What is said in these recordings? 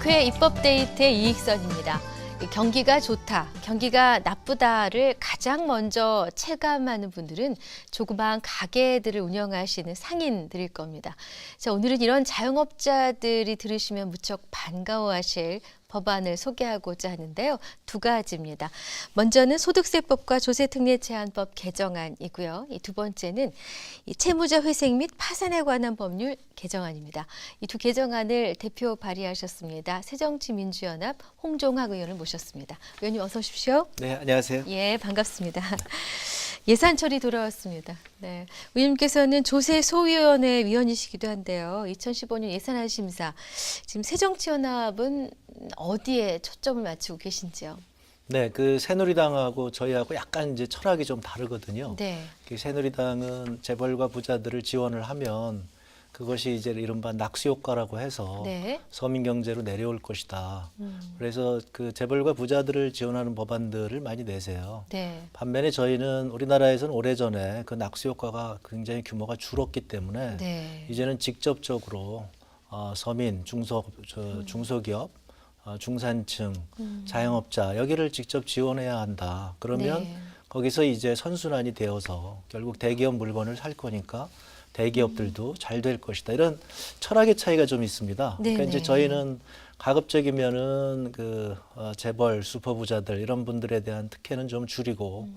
국회 입법데이트의 이익선입니다. 경기가 좋다, 경기가 나쁘다를 가장 먼저 체감하는 분들은 조그마한 가게들을 운영하시는 상인들일 겁니다. 자, 오늘은 이런 자영업자들이 들으시면 무척 반가워하실 법안을 소개하고자 하는데요. 두 가지입니다. 먼저는 소득세법과 조세특례제한법 개정안이고요. 이 두 번째는 이 채무자 회생 및 파산에 관한 법률 개정안입니다. 이 두 개정안을 대표 발의하셨습니다. 새정치민주연합 홍종학 의원을 모셨습니다. 의원님 어서 오십시오. 네, 안녕하세요. 예, 반갑습니다. 예산철이 돌아왔습니다. 네, 의원님께서는 조세소위원회 위원이시기도 한데요. 2015년 예산안 심사, 지금 새정치연합은 어디에 초점을 맞추고 계신지요? 네, 그 새누리당하고 저희하고 약간 이제 철학이 좀 다르거든요. 네. 그 새누리당은 재벌과 부자들을 지원을 하면 그것이 이제 이른바 낙수 효과라고 해서 네. 서민 경제로 내려올 것이다. 그래서 그 재벌과 부자들을 지원하는 법안들을 많이 내세요. 네. 반면에 저희는 우리나라에서는 오래전에 그 낙수 효과가 굉장히 규모가 줄었기 때문에 네. 이제는 직접적으로 서민, 중소기업, 중산층, 자영업자 여기를 직접 지원해야 한다. 그러면 네. 거기서 이제 선순환이 되어서 결국 대기업 물건을 살 거니까 대기업들도 잘 될 것이다. 이런 철학의 차이가 좀 있습니다. 그러니까 네네. 이제 저희는 가급적이면은 그 재벌, 슈퍼부자들 이런 분들에 대한 특혜는 좀 줄이고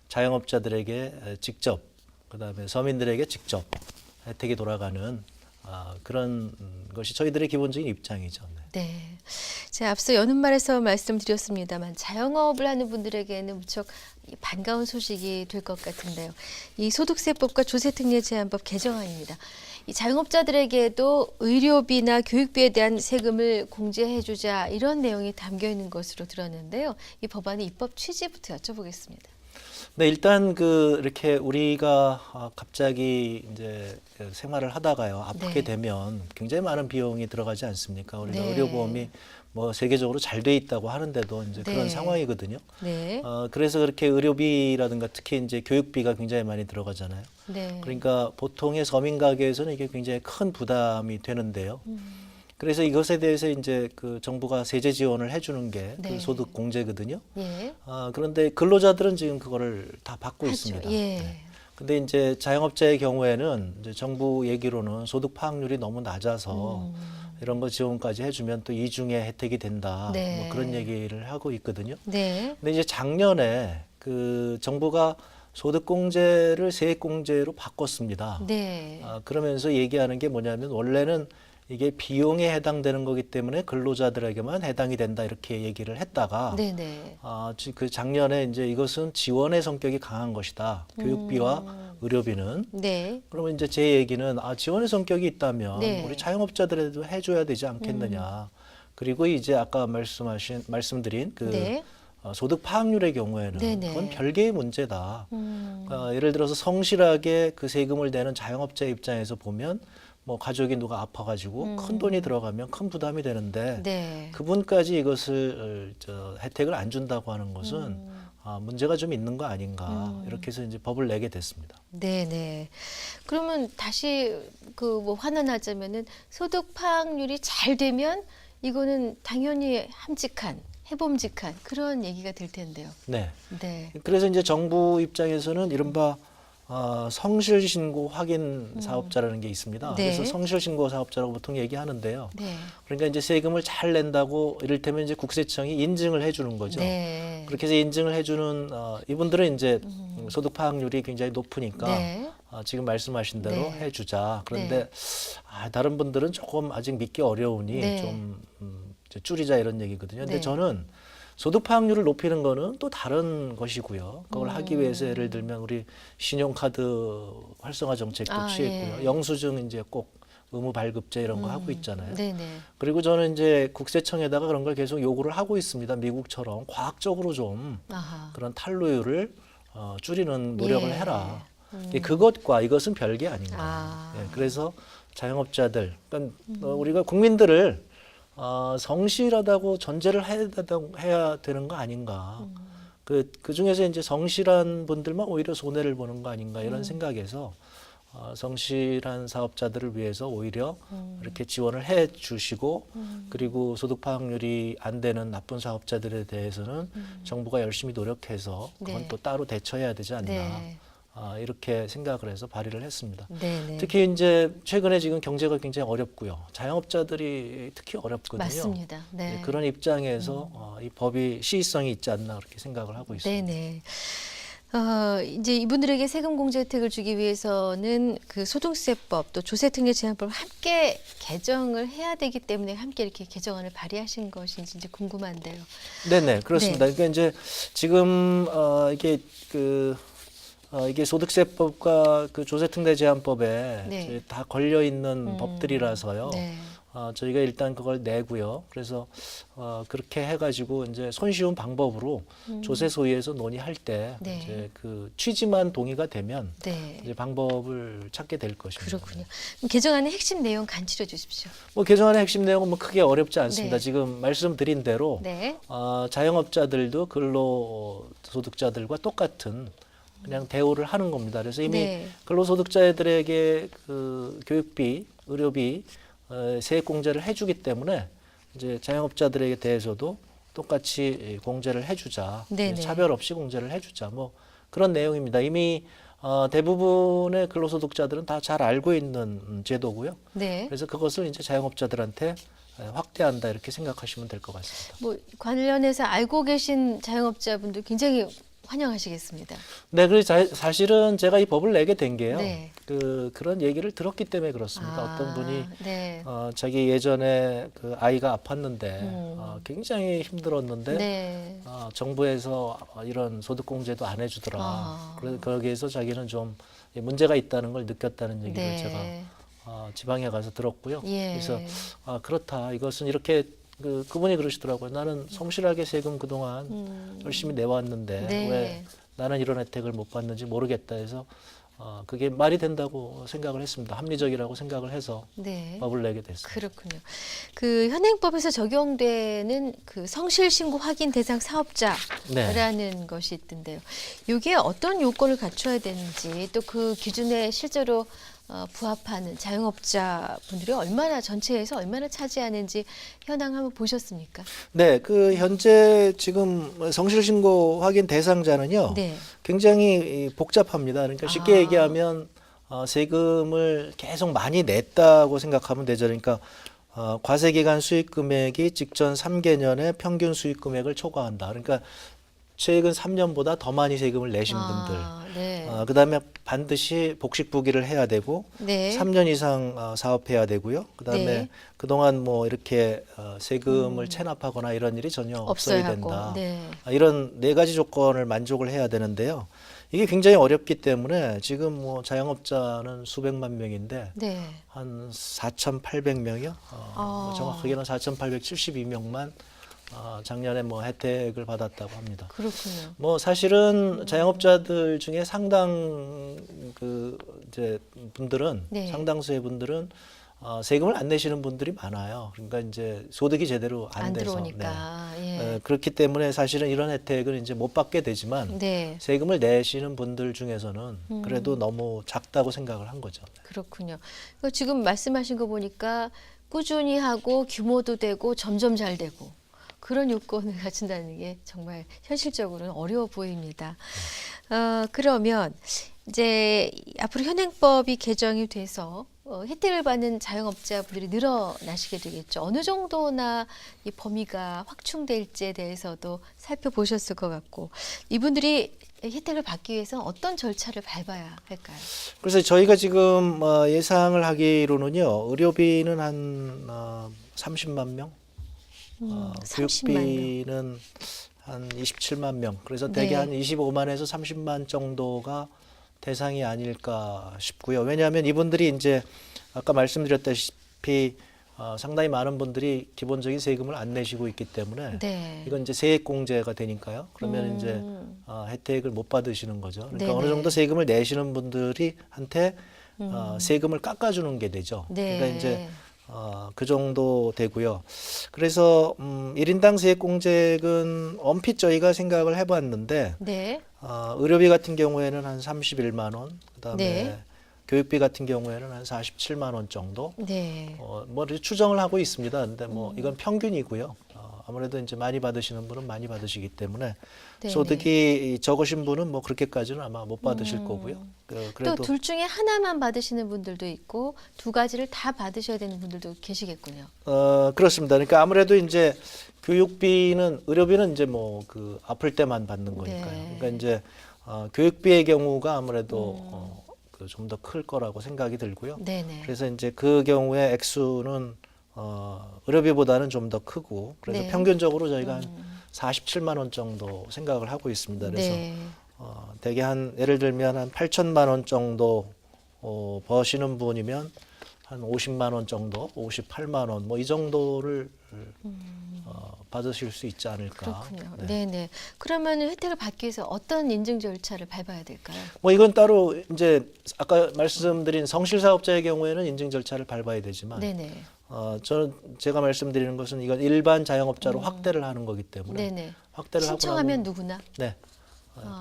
자영업자들에게 직접, 그다음에 서민들에게 직접 혜택이 돌아가는 그런 것이 저희들의 기본적인 입장이죠. 네. 네. 제가 앞서 여는 말에서 말씀드렸습니다만 자영업을 하는 분들에게는 무척 반가운 소식이 될 것 같은데요. 이 소득세법과 조세특례제한법 개정안입니다. 이 자영업자들에게도 의료비나 교육비에 대한 세금을 공제해주자 이런 내용이 담겨 있는 것으로 들었는데요. 이 법안의 입법 취지부터 여쭤보겠습니다. 네, 일단 이렇게 우리가 갑자기 이제 생활을 하다가요 아프게 네. 되면 굉장히 많은 비용이 들어가지 않습니까? 우리가 네. 의료보험이 뭐 세계적으로 잘 돼 있다고 하는데도 이제 네. 그런 상황이거든요. 네. 그래서 그렇게 의료비라든가 특히 이제 교육비가 굉장히 많이 들어가잖아요. 네. 그러니까 보통의 서민 가게에서는 이게 굉장히 큰 부담이 되는데요. 그래서 이것에 대해서 이제 그 정부가 세제 지원을 해주는 게 그 네. 소득 공제거든요. 예. 그런데 근로자들은 지금 그거를 다 받고 하죠. 있습니다. 예. 네. 근데 이제 자영업자의 경우에는 이제 정부 얘기로는 소득 파악률이 너무 낮아서 이런 거 지원까지 해주면 또 이중의 혜택이 된다. 네. 뭐 그런 얘기를 하고 있거든요. 네. 근데 이제 작년에 그 정부가 소득공제를 세액공제로 바꿨습니다. 네. 그러면서 얘기하는 게 뭐냐면 원래는 이게 비용에 해당되는 거기 때문에 근로자들에게만 해당이 된다 이렇게 얘기를 했다가 네네. 그 작년에 이제 이것은 지원의 성격이 강한 것이다. 교육비와 의료비는. 네. 그러면 이제 제 얘기는 지원의 성격이 있다면 네. 우리 자영업자들에도 해줘야 되지 않겠느냐. 그리고 이제 아까 말씀드린 그 네. 소득 파악률의 경우에는 네네. 그건 별개의 문제다. 예를 들어서 성실하게 그 세금을 내는 자영업자 입장에서 보면 뭐 가족이 누가 아파가지고 큰 돈이 들어가면 큰 부담이 되는데 네. 그분까지 이것을 혜택을 안 준다고 하는 것은 문제가 좀 있는 거 아닌가 이렇게 해서 이제 법을 내게 됐습니다. 네네. 그러면 다시 그 뭐 환원하자면은 소득 파악률이 잘 되면 이거는 당연히 함직한, 해봄직한 그런 얘기가 될 텐데요. 네. 네. 그래서 이제 정부 입장에서는 이른바 성실신고 확인 사업자라는 게 있습니다. 네. 그래서 성실신고 사업자라고 보통 얘기하는데요. 네. 그러니까 이제 세금을 잘 낸다고 이를테면 이제 국세청이 인증을 해주는 거죠. 네. 그렇게 해서 인증을 해주는 이분들은 이제 소득 파악률이 굉장히 높으니까 네. 지금 말씀하신 대로 네. 해주자. 그런데 다른 분들은 조금 아직 믿기 어려우니 네. 좀 이제 줄이자 이런 얘기거든요. 근데 네. 저는 소득 파악률을 높이는 거는 또 다른 것이고요. 그걸 하기 위해서 예를 들면 우리 신용카드 활성화 정책도 취했고요. 예. 영수증 이제 꼭 의무 발급제 이런 거 하고 있잖아요. 네네. 그리고 저는 이제 국세청에다가 그런 걸 계속 요구를 하고 있습니다. 미국처럼 과학적으로 좀 아하. 그런 탈루율을 줄이는 노력을 예. 해라. 그것과 이것은 별개 아닌가. 아. 예, 그래서 자영업자들, 그러니까 우리가 국민들을 성실하다고 전제를 해야 되는 거 아닌가. 그 중에서 이제 성실한 분들만 오히려 손해를 보는 거 아닌가 이런 생각에서 성실한 사업자들을 위해서 오히려 이렇게 지원을 해 주시고 그리고 소득 파악률이 안 되는 나쁜 사업자들에 대해서는 정부가 열심히 노력해서 그건 네. 또 따로 대처해야 되지 않나. 네. 이렇게 생각을 해서 발의를 했습니다. 네네. 특히 이제 최근에 지금 경제가 굉장히 어렵고요. 자영업자들이 특히 어렵거든요. 맞습니다. 네. 그런 입장에서 이 법이 시의성이 있지 않나 그렇게 생각을 하고 있습니다. 네네. 이제 이분들에게 세금 공제 혜택을 주기 위해서는 그 소득세법 또 조세특례 제한법을 함께 개정을 해야 되기 때문에 함께 이렇게 개정안을 발의하신 것인지 이제 궁금한데요. 네네, 그렇습니다. 그러니까 이제 지금 이게 소득세법과 그 조세특례 제한법에 네. 이제 다 걸려 있는 법들이라서요. 네. 저희가 일단 그걸 내고요. 그래서 그렇게 해가지고 이제 손쉬운 방법으로 조세 소위에서 논의할 때 네. 이제 그 취지만 동의가 되면 네. 이제 방법을 찾게 될 것입니다. 그렇군요. 그럼 개정안의 핵심 내용 간추려 주십시오. 뭐 개정안의 핵심 내용은 뭐 크게 어렵지 않습니다. 네. 지금 말씀드린 대로 네. 자영업자들도 근로소득자들과 똑같은 그냥 대우를 하는 겁니다. 그래서 이미 네. 근로소득자들에게 그 교육비, 의료비, 세액 공제를 해주기 때문에 이제 자영업자들에게 대해서도 똑같이 공제를 해주자, 네네. 차별 없이 공제를 해주자, 뭐 그런 내용입니다. 이미 대부분의 근로소득자들은 다 잘 알고 있는 제도고요. 네. 그래서 그것을 이제 자영업자들한테 확대한다 이렇게 생각하시면 될 것 같습니다. 뭐 관련해서 알고 계신 자영업자분들 굉장히 환영하시겠습니다. 네, 그래서 사실은 제가 이 법을 내게 된 게요. 네. 그런 얘기를 들었기 때문에 그렇습니다. 어떤 분이 네. 자기 예전에 그 아이가 아팠는데 굉장히 힘들었는데 네. 정부에서 이런 소득공제도 안 해주더라. 아. 그래서 거기에서 자기는 좀 문제가 있다는 걸 느꼈다는 얘기를 네. 제가 지방에 가서 들었고요. 예. 그래서 그렇다. 이것은 이렇게 그분이 그러시더라고요. 나는 성실하게 세금 그동안 열심히 내왔는데 네. 왜 나는 이런 혜택을 못 받는지 모르겠다 해서 그게 말이 된다고 생각을 했습니다. 합리적이라고 생각을 해서 네. 법을 내게 됐습니다. 그렇군요. 그 현행법에서 적용되는 그 성실 신고 확인 대상 사업자라는 것이 있던데요. 이게 어떤 요건을 갖춰야 되는지 또 그 기준에 실제로 부합하는 자영업자 분들이 얼마나 전체에서 얼마나 차지하는지 현황 한번 보셨습니까? 네, 그 현재 지금 성실신고 확인 대상자는요. 네. 굉장히 복잡합니다. 그러니까 쉽게 아. 얘기하면 세금을 계속 많이 냈다고 생각하면 되죠. 그러니까 과세기간 수익 금액이 직전 3개년의 평균 수익 금액을 초과한다. 그러니까 최근 3년보다 더 많이 세금을 내신 분들. 네. 그다음에 반드시 복식부기를 해야 되고 네. 3년 이상 사업해야 되고요. 그다음에 네. 그동안 뭐 이렇게 세금을 체납하거나 이런 일이 전혀 없어야 없어야 하고. 된다. 네. 이런 네 가지 조건을 만족을 해야 되는데요. 이게 굉장히 어렵기 때문에 지금 뭐 자영업자는 수백만 명인데 네. 한 4,800명이요. 정확하게는 4,872명만 작년에 뭐 혜택을 받았다고 합니다. 그렇군요. 뭐 사실은 자영업자들 중에 상당 이제 분들은 네. 상당수의 분들은 세금을 안 내시는 분들이 많아요. 그러니까 이제 소득이 제대로 안 돼서 들어오니까. 네. 예. 그렇기 때문에 사실은 이런 혜택을 이제 못 받게 되지만 네. 세금을 내시는 분들 중에서는 그래도 너무 작다고 생각을 한 거죠. 그렇군요. 지금 말씀하신 거 보니까 꾸준히 하고 규모도 되고 점점 잘 되고 그런 요건을 갖춘다는 게 정말 현실적으로는 어려워 보입니다. 그러면 이제 앞으로 현행법이 개정이 돼서 혜택을 받는 자영업자분들이 늘어나시게 되겠죠. 어느 정도나 이 범위가 확충될지에 대해서도 살펴보셨을 것 같고 이분들이 혜택을 받기 위해서 어떤 절차를 밟아야 할까요? 그래서 저희가 지금 예상을 하기로는요. 의료비는 한 30만 명, 30만 명. 교육비는 한 27만 명. 그래서 대개 네. 한 25만에서 30만 정도가 대상이 아닐까 싶고요. 왜냐하면 이분들이 이제 아까 말씀드렸다시피 상당히 많은 분들이 기본적인 세금을 안 내시고 있기 때문에 네. 이건 이제 세액 공제가 되니까요. 그러면 이제 혜택을 못 받으시는 거죠. 그러니까 네네. 어느 정도 세금을 내시는 분들이 한테 세금을 깎아주는 게 되죠. 네. 그러니까 이제 그 정도 되고요. 그래서 1인당 세액 공제액은 얼핏 저희가 생각을 해봤는데 네. 의료비 같은 경우에는 한 31만 원, 그다음에 네. 교육비 같은 경우에는 한 47만 원 정도 네. 뭐 이렇게 추정을 하고 있습니다. 근데 뭐 이건 평균이고요. 아무래도 이제 많이 받으시는 분은 많이 받으시기 때문에 네네. 소득이 적으신 분은 뭐 그렇게까지는 아마 못 받으실 거고요. 또 그래도 둘 중에 하나만 받으시는 분들도 있고 두 가지를 다 받으셔야 되는 분들도 계시겠군요. 그렇습니다. 그러니까 아무래도 이제 교육비는 의료비는 이제 뭐 그 아플 때만 받는 거니까요. 네. 그러니까 이제 교육비의 경우가 아무래도 그 좀 더 클 거라고 생각이 들고요. 네네. 그래서 이제 그 경우에 액수는 의료비보다는 좀 더 크고 그래서 네. 평균적으로 저희가 한 47만 원 정도 생각을 하고 있습니다. 그래서 네. 대개 한 예를 들면 한 8천만 원 정도 버시는 분이면 한 50만 원 정도, 58만 원 뭐 이 정도를 받으실 수 있지 않을까. 그렇군요. 네. 네네. 그러면 혜택을 받기 위해서 어떤 인증 절차를 밟아야 될까요? 뭐 이건 따로 이제 아까 말씀드린 성실 사업자의 경우에는 인증 절차를 밟아야 되지만 네네. 저는 제가 말씀드리는 것은 이건 일반 자영업자로 확대를 하는 거기 때문에 네네. 확대를 하고 신청하면 나면 누구나 네.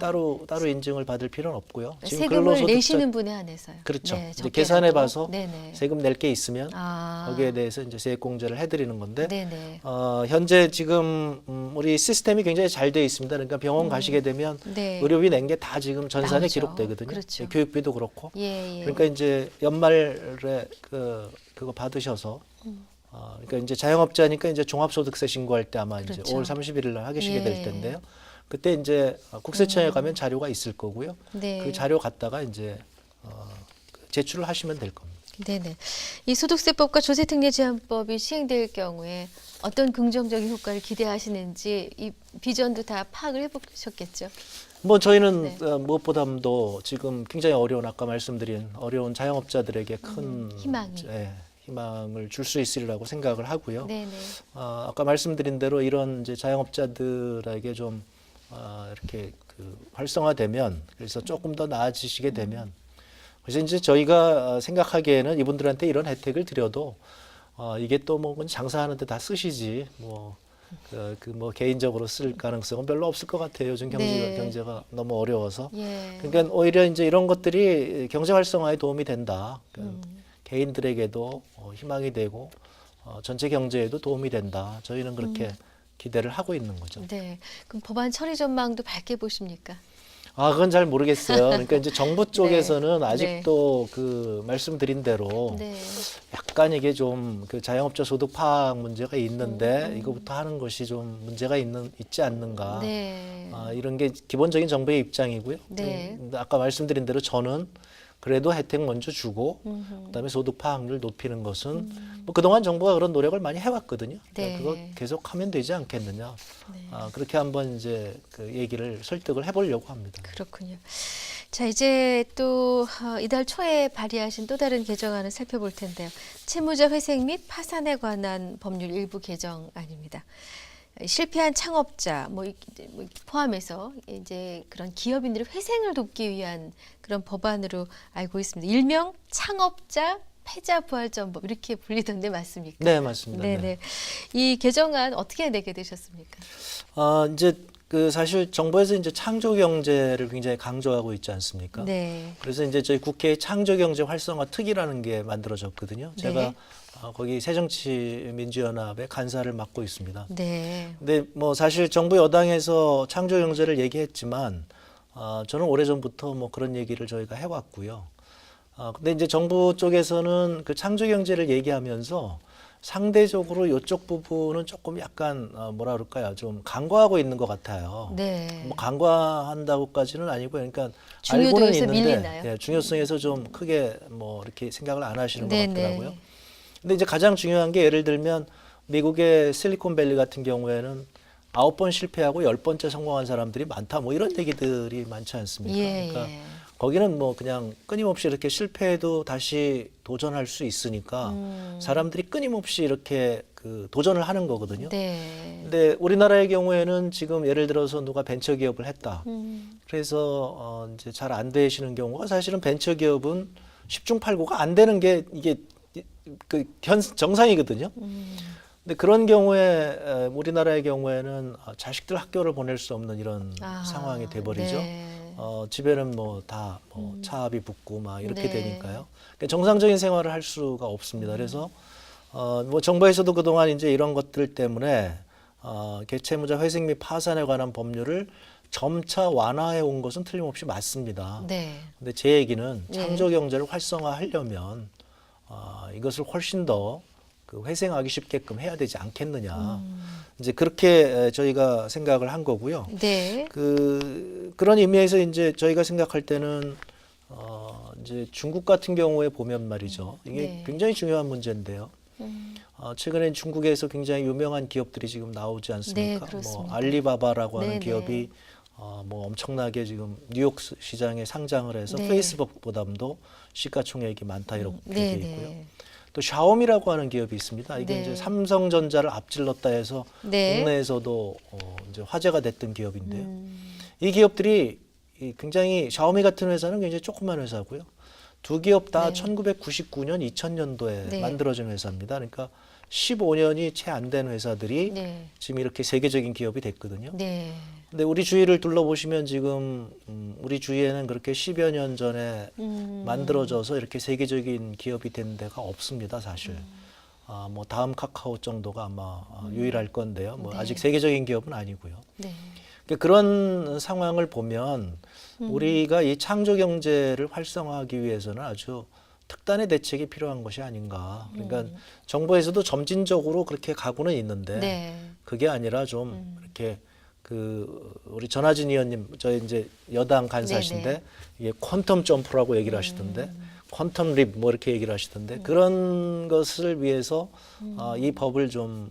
따로 인증을 받을 필요는 없고요. 세금을 내시는 분에 한해서요. 그렇죠. 네, 이제 적게라도. 계산해 봐서 네네. 세금 낼 게 있으면 아. 거기에 대해서 이제 세액 공제를 해드리는 건데 네네. 현재 지금 우리 시스템이 굉장히 잘 돼 있습니다. 그러니까 병원 가시게 되면 네. 의료비 낸 게 다 지금 전산에 나오죠. 기록되거든요. 그렇죠. 교육비도 그렇고. 예, 예. 그러니까 이제 연말에 그거 받으셔서 그러니까 이제 자영업자니까 이제 종합소득세 신고할 때 아마 그렇죠. 이제 5월 31일 날 하시게 예. 될 텐데요. 그때 이제 국세청에 가면 자료가 있을 거고요. 네. 그 자료 갖다가 이제 제출을 하시면 될 겁니다. 네네. 이 소득세법과 조세특례 제한법이 시행될 경우에 어떤 긍정적인 효과를 기대하시는지 이 비전도 다 파악을 해보셨겠죠? 뭐 저희는 네. 무엇보다도 지금 굉장히 어려운 아까 말씀드린 어려운 자영업자들에게 큰 희망이. 희망을 줄 수 있으리라고 생각을 하고요. 네네. 아까 말씀드린 대로 이런 이제 자영업자들에게 좀 이렇게 그 활성화되면 그래서 조금 더 나아지시게 되면 그래서 이제 저희가 생각하기에는 이분들한테 이런 혜택을 드려도 이게 또 뭐 장사하는데 다 쓰시지 뭐 뭐 개인적으로 쓸 가능성은 별로 없을 것 같아요. 요즘 네. 경제가 너무 어려워서. 예. 그러니까 오히려 이제 이런 것들이 경제 활성화에 도움이 된다. 그러니까 개인들에게도 희망이 되고 전체 경제에도 도움이 된다. 저희는 그렇게 기대를 하고 있는 거죠. 네. 그럼 법안 처리 전망도 밝게 보십니까? 그건 잘 모르겠어요. 그러니까 이제 정부 쪽에서는 네. 아직도 그 말씀드린 대로 네. 약간 이게 좀 그 자영업자 소득 파악 문제가 있는데 이거부터 하는 것이 좀 문제가 있지 않는가. 네. 이런 게 기본적인 정부의 입장이고요. 네. 아까 말씀드린 대로 저는 그래도 혜택 먼저 주고 그다음에 소득 파악률 높이는 것은 뭐 그동안 정부가 그런 노력을 많이 해왔거든요. 네. 그거 계속 하면 되지 않겠느냐. 네. 그렇게 한번 이제 그 얘기를 설득을 해보려고 합니다. 그렇군요. 자, 이제 또 이달 초에 발의하신 또 다른 개정안을 살펴볼 텐데요. 채무자 회생 및 파산에 관한 법률 일부 개정안입니다. 실패한 창업자 뭐 포함해서 이제 그런 기업인들의 회생을 돕기 위한 그런 법안으로 알고 있습니다. 일명 창업자 패자 부활전법 이렇게 불리던데 맞습니까? 네, 맞습니다. 네네. 네. 이 개정안 어떻게 내게 되셨습니까? 이제 그 사실 정부에서 이제 창조 경제를 굉장히 강조하고 있지 않습니까? 네. 그래서 이제 저희 국회 창조 경제 활성화 특위라는 게 만들어졌거든요. 제가 네. 거기 새정치민주연합의 간사를 맡고 있습니다. 네. 근데 뭐 사실 정부 여당에서 창조 경제를 얘기했지만 저는 오래전부터 뭐 그런 얘기를 저희가 해왔고요. 근데 이제 정부 쪽에서는 그 창조 경제를 얘기하면서 상대적으로 이쪽 부분은 조금 약간 뭐라 그럴까요? 좀 간과하고 있는 것 같아요. 네. 뭐 간과한다고까지는 아니고 그러니까 중요도에서 알고는 있는데 밀리나요? 중요성에서 좀 크게 뭐 이렇게 생각을 안 하시는 것 네네. 같더라고요. 근데 이제 가장 중요한 게 예를 들면 미국의 실리콘밸리 같은 경우에는 9번 실패하고 10번째 성공한 사람들이 많다. 뭐 이런 얘기들이 많지 않습니까? 예, 그러니까 예. 거기는 뭐 그냥 끊임없이 이렇게 실패해도 다시 도전할 수 있으니까 사람들이 끊임없이 이렇게 그 도전을 하는 거거든요. 네. 근데 우리나라의 경우에는 지금 예를 들어서 누가 벤처 기업을 했다. 그래서 이제 잘 안 되시는 경우가 사실은 벤처 기업은 10중 8구가 안 되는 게 이게 그 정상이거든요. 근데 그런 경우에 우리나라의 경우에는 자식들 학교를 보낼 수 없는 이런 상황이 돼버리죠. 네. 집에는 뭐 다 뭐 차압이 붙고 막 이렇게 네. 되니까요. 그러니까 정상적인 생활을 할 수가 없습니다. 그래서 뭐 정부에서도 그동안 이제 이런 것들 때문에 갭채무자 회생 및 파산에 관한 법률을 점차 완화해 온 것은 틀림없이 맞습니다. 네. 근데 제 얘기는 네. 창조 경제를 활성화하려면 이것을 훨씬 더 그 회생하기 쉽게끔 해야 되지 않겠느냐. 이제 그렇게 저희가 생각을 한 거고요. 네. 그런 의미에서 이제 저희가 생각할 때는 이제 중국 같은 경우에 보면 말이죠. 이게 네. 굉장히 중요한 문제인데요. 최근에 중국에서 굉장히 유명한 기업들이 지금 나오지 네, 않습니까? 그렇습니다. 뭐 알리바바라고 하는 네, 기업이 뭐 엄청나게 지금 뉴욕 시장에 상장을 해서 네. 페이스북보다도 시가총액이 많다 이렇게 네, 돼 있고요. 네. 또 샤오미라고 하는 기업이 있습니다. 이게 네. 이제 삼성전자를 앞질렀다 해서 네. 국내에서도 이제 화제가 됐던 기업인데요. 이 기업들이 굉장히 샤오미 같은 회사는 굉장히 조그만 회사고요. 두 기업 다 네. 1999년, 2000년도에 네. 만들어진 회사입니다. 그러니까 15년이 채 안 된 회사들이 네. 지금 이렇게 세계적인 기업이 됐거든요. 네. 근데 우리 주위를 둘러보시면 지금 우리 주위에는 그렇게 10여 년 전에 만들어져서 이렇게 세계적인 기업이 된 데가 없습니다, 사실. 뭐 다음 카카오 정도가 아마 유일할 건데요. 뭐 네. 아직 세계적인 기업은 아니고요. 네. 그러니까 그런 상황을 보면 우리가 이 창조 경제를 활성화하기 위해서는 아주 특단의 대책이 필요한 것이 아닌가. 그러니까 정부에서도 점진적으로 그렇게 가고는 있는데 네. 그게 아니라 좀 이렇게 우리 전하진 의원님 저희 이제 여당 간사신데 네네. 이게 퀀텀 점프라고 얘기를 하시던데 퀀텀 립 뭐 이렇게 얘기를 하시던데 그런 것을 위해서 이 법을 좀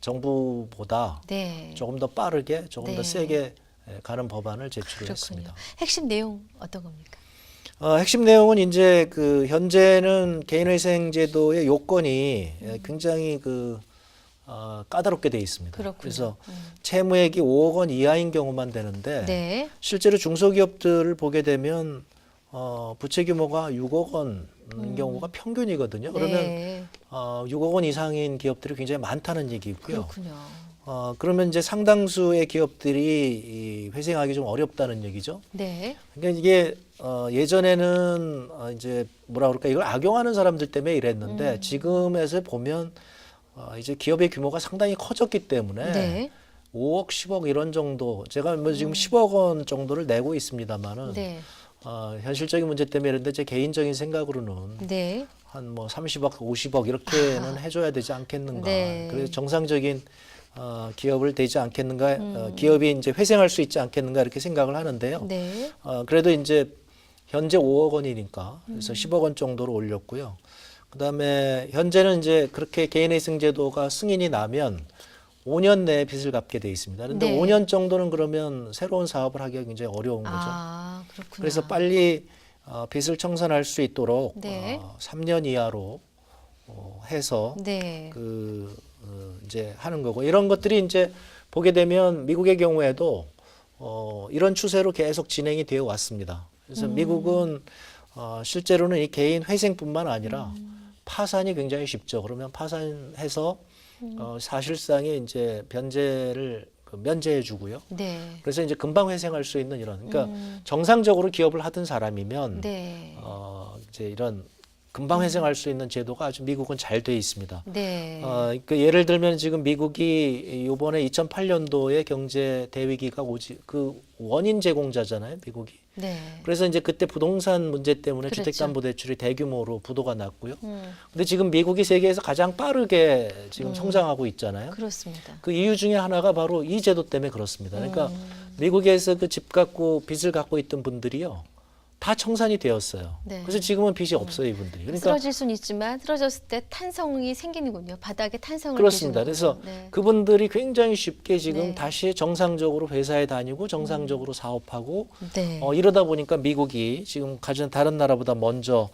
정부보다 네. 조금 더 빠르게 조금 네. 더 세게 가는 법안을 제출을 그렇군요. 했습니다. 핵심 내용 어떤 겁니까? 핵심 내용은 이제 현재는 개인회생제도의 요건이 굉장히 까다롭게 돼 있습니다. 그렇군요. 그래서 채무액이 5억 원 이하인 경우만 되는데 네. 실제로 중소기업들을 보게 되면 부채 규모가 6억 원인 경우가 평균이거든요. 그러면 네. 6억 원 이상인 기업들이 굉장히 많다는 얘기고요. 그렇군요. 그러면 이제 상당수의 기업들이 회생하기 좀 어렵다는 얘기죠. 네. 그러니까 이게 예전에는 이제 뭐라 그럴까 이걸 악용하는 사람들 때문에 이랬는데 지금에서 보면 이제 기업의 규모가 상당히 커졌기 때문에 네. 5억, 10억 이런 정도 제가 뭐 지금 10억 원 정도를 내고 있습니다만은 네. 현실적인 문제 때문에 이런데 제 개인적인 생각으로는 네. 한 뭐 30억, 50억 이렇게는 해줘야 되지 않겠는가. 네. 그래서 정상적인 기업을 되지 않겠는가, 기업이 이제 회생할 수 있지 않겠는가 이렇게 생각을 하는데요. 네. 그래도 이제 현재 5억 원이니까 그래서 10억 원 정도로 올렸고요. 그다음에 현재는 이제 그렇게 개인회생 제도가 승인이 나면 5년 내에 빚을 갚게 돼 있습니다. 그런데 네. 5년 정도는 그러면 새로운 사업을 하기가 굉장히 어려운 거죠. 아, 그렇구나. 그래서 빨리 빚을 청산할 수 있도록 네. 3년 이하로 해서 네. 이제 하는 거고 이런 것들이 이제 보게 되면 미국의 경우에도 이런 추세로 계속 진행이 되어 왔습니다. 그래서 미국은 실제로는 이 개인 회생뿐만 아니라 파산이 굉장히 쉽죠. 그러면 파산해서 사실상의 이제 변제를 면제해 주고요. 네. 그래서 이제 금방 회생할 수 있는 이런 그러니까 정상적으로 기업을 하던 사람이면 네. 이제 이런 금방 회생할 수 있는 제도가 아주 미국은 잘 돼 있습니다. 네. 예를 들면 지금 미국이 이번에 2008년도에 경제 대위기가 오지 그 원인 제공자잖아요, 미국이. 네. 그래서 이제 그때 부동산 문제 때문에 그렇죠. 주택담보대출이 대규모로 부도가 났고요. 근데 지금 미국이 세계에서 가장 빠르게 지금 성장하고 있잖아요. 그렇습니다. 그 이유 중에 하나가 바로 이 제도 때문에 그렇습니다. 그러니까 미국에서 그 집 갖고 빚을 갖고 있던 분들이요. 다 청산이 되었어요. 네. 그래서 지금은 빚이 없어요, 이분들이. 그러니까 쓰러질 수는 있지만 쓰러졌을 때 탄성이 생기는군요. 바닥에 탄성을 그렇습니다. 내주는군요. 그래서 네. 그분들이 굉장히 쉽게 지금 네. 다시 정상적으로 회사에 다니고 정상적으로 사업하고 네. 이러다 보니까 미국이 지금 가진 다른 나라보다 먼저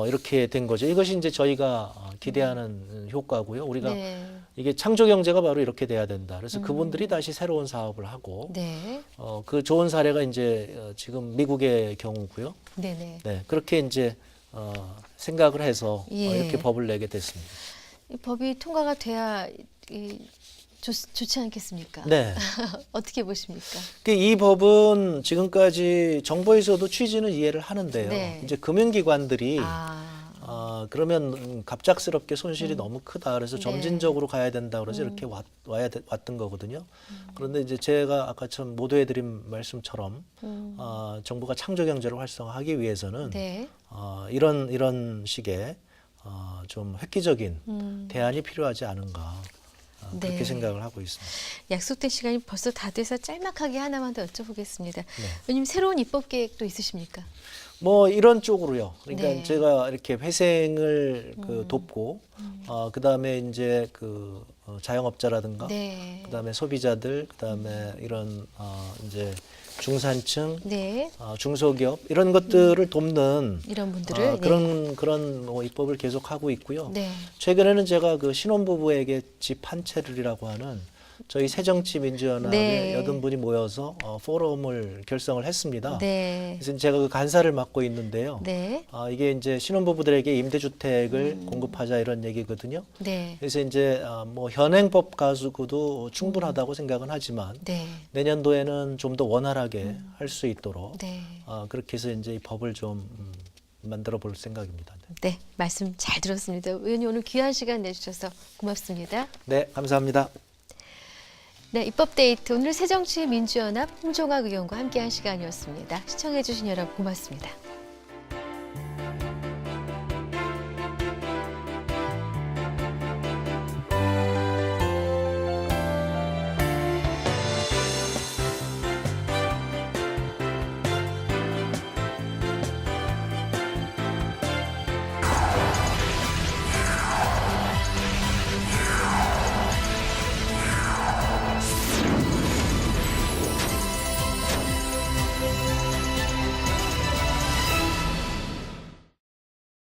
이렇게 된 거죠. 이것이 이제 저희가 기대하는 효과고요. 우리가 네. 이게 창조 경제가 바로 이렇게 돼야 된다. 그래서 그분들이 다시 새로운 사업을 하고 네. 그 좋은 사례가 이제 지금 미국의 경우고요. 네네. 네, 그렇게 이제 생각을 해서 예. 이렇게 법을 내게 됐습니다. 이 법이 통과가 돼야 이 좋지 않겠습니까? 네. 어떻게 보십니까? 이 법은 지금까지 정부에서도 취지는 이해를 하는데요. 네. 이제 금융기관들이 아, 그러면 갑작스럽게 손실이 너무 크다. 그래서 네. 점진적으로 가야 된다. 그래서 이렇게 왔던 거거든요. 그런데 이제 제가 아까처럼 모두해드린 말씀처럼 정부가 창조 경제를 활성화하기 위해서는 네. 이런 식의 좀 획기적인 대안이 필요하지 않은가. 그렇게 네. 생각을 하고 있습니다. 약속된 시간이 벌써 다 돼서 짤막하게 하나만 더 여쭤보겠습니다. 네. 의원님 새로운 입법 계획도 있으십니까? 뭐 이런 쪽으로요. 그러니까 네. 제가 이렇게 회생을 돕고, 그다음에 이제 자영업자라든가, 네. 그다음에 소비자들, 그다음에 이런 이제 중산층, 네. 중소기업 이런 것들을 돕는 이런 분들을 그런 뭐 입법을 계속 하고 있고요. 네. 최근에는 제가 신혼부부에게 집 한 채를이라고 하는 저희 새정치민주연합의 네. 8분이 모여서 포럼을 결성을 했습니다. 네. 그래서 제가 그 간사를 맡고 있는데요. 네. 이게 이제 신혼부부들에게 임대주택을 공급하자 이런 얘기거든요. 네. 그래서 이제 뭐 현행법 가지고도 충분하다고 생각은 하지만 네. 내년도에는 좀 더 원활하게 할 수 있도록 네. 그렇게 해서 이제 이 법을 좀 만들어 볼 생각입니다. 네. 말씀 잘 들었습니다. 의원님 오늘 귀한 시간 내주셔서 고맙습니다. 네, 감사합니다. 네, 입법데이트 오늘 새정치민주연합 홍종학 의원과 함께한 시간이었습니다. 시청해주신 여러분 고맙습니다.